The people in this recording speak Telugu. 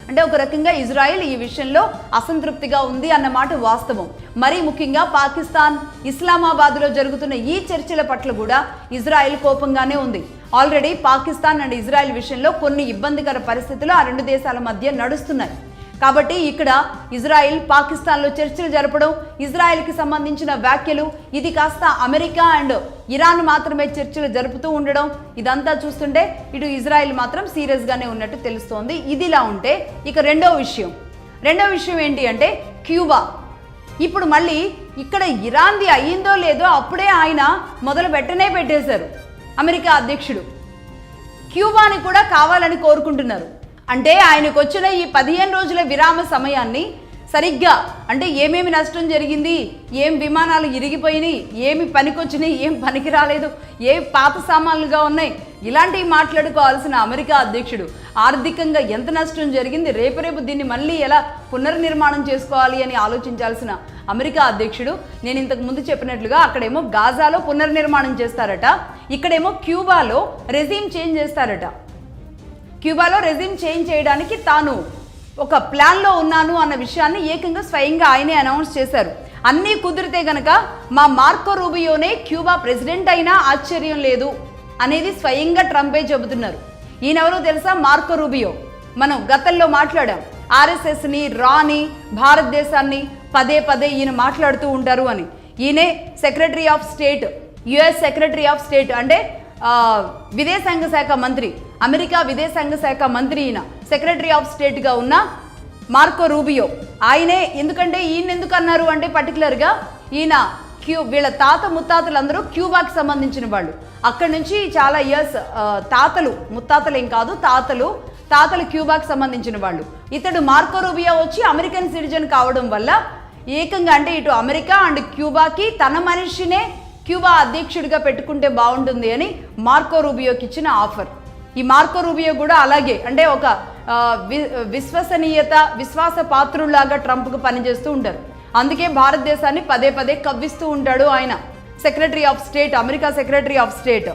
అంటే ఒక రకంగా ఇజ్రాయెల్ ఈ విషయంలో అసంతృప్తిగా ఉంది అన్నమాట వాస్తవం. మరీ ముఖ్యంగా పాకిస్తాన్ ఇస్లామాబాద్లో జరుగుతున్న ఈ చర్చల పట్ల కూడా ఇజ్రాయెల్ కోపంగానే ఉంది. ఆల్రెడీ పాకిస్తాన్ అండ్ ఇజ్రాయెల్ విషయంలో కొన్ని ఇబ్బందికర పరిస్థితులు ఆ రెండు దేశాల మధ్య నడుస్తున్నాయి. కాబట్టి ఇక్కడ ఇజ్రాయెల్ పాకిస్తాన్లో చర్చలు జరపడం, ఇజ్రాయెల్కి సంబంధించిన వ్యాఖ్యలు, ఇది కాస్త అమెరికా అండ్ ఇరాన్ మాత్రమే చర్చలు జరుపుతూ ఉండడం, ఇదంతా చూస్తుంటే ఇటు ఇజ్రాయెల్ మాత్రం సీరియస్గానే ఉన్నట్టు తెలుస్తోంది. ఇదిలా ఉంటే ఇక రెండో విషయం ఏంటి అంటే క్యూబా. ఇప్పుడు మళ్ళీ ఇక్కడ ఇరాన్ది అయ్యిందో లేదో అప్పుడే ఆయన మొదలు పెట్టేశారు అమెరికా అధ్యక్షుడు. క్యూబాని కూడా కావాలని కోరుకుంటున్నారు. అంటే ఆయనకు వచ్చిన ఈ 15 రోజుల విరామ సమయాన్ని సరిగ్గా అంటే ఏమేమి నష్టం జరిగింది, ఏం విమానాలు ఇరిగిపోయినాయి, ఏమి పనికొచ్చినాయి, ఏం పనికి రాలేదు, ఏ పాత సామాన్లుగా ఉన్నాయి, ఇలాంటివి మాట్లాడుకోవాల్సిన అమెరికా అధ్యక్షుడు ఆర్థికంగా ఎంత నష్టం జరిగింది, రేపు దీన్ని మళ్ళీ ఎలా పునర్నిర్మాణం చేసుకోవాలి అని ఆలోచించాల్సిన అమెరికా అధ్యక్షుడు నేను ఇంతకు ముందు చెప్పినట్లుగా అక్కడేమో గాజాలో పునర్నిర్మాణం చేస్తారట, ఇక్కడేమో క్యూబాలో రెజీమ్ చేంజ్ చేస్తారట. క్యూబాలో రెజిమ్ చేంజ్ చేయడానికి తాను ఒక ప్లాన్లో ఉన్నాను అన్న విషయాన్ని ఏకంగా స్వయంగా ఆయనే అనౌన్స్ చేశారు. అన్నీ కుదిరితే గనక మా మార్కో రూబియోనే క్యూబా ప్రెసిడెంట్ అయినా ఆశ్చర్యం లేదు అనేది స్వయంగా ట్రంపే చెబుతున్నారు. ఈయనెవరో తెలుసా? Marco Rubio. మనం గతంలో మాట్లాడాం, ఆర్ఎస్ఎస్ని, రాని, భారతదేశాన్ని పదే ఈయన మాట్లాడుతూ ఉంటారు అని. ఈయనే secretary of state, US secretary of state అంటే విదేశాంగ శాఖ మంత్రి, అమెరికా విదేశాంగ శాఖ మంత్రి ఈయన సెక్రటరీ ఆఫ్ స్టేట్గా ఉన్న మార్కో రూబియో. ఆయనే ఎందుకంటే ఈయన ఎందుకు అన్నారు అంటే పర్టికులర్గా ఈయన వీళ్ళ తాత ముత్తాతలందరూ క్యూబాకి సంబంధించిన వాళ్ళు. అక్కడి నుంచి చాలా ఇయర్స్ తాతలు, ముత్తాతలు ఏం కాదు, తాతలు క్యూబాకి సంబంధించిన వాళ్ళు. ఇతడు మార్కో రూబియో వచ్చి అమెరికన్ సిటిజన్ కావడం వల్ల ఏకంగా అంటే ఇటు అమెరికా అండ్ క్యూబాకి తన మనిషినే క్యూబా అధ్యక్షుడిగా పెట్టుకుంటే బాగుంటుంది అని మార్కో రూబియోకి ఇచ్చిన ఆఫర్. ఈ మార్కో రూబియో కూడా అలాగే అంటే ఒక విశ్వాస పాత్రులాగా ట్రంప్కు పనిచేస్తూ ఉంటారు. అందుకే భారతదేశాన్ని పదే కవ్విస్తూ ఉంటాడు ఆయన, secretary of state, America secretary of state.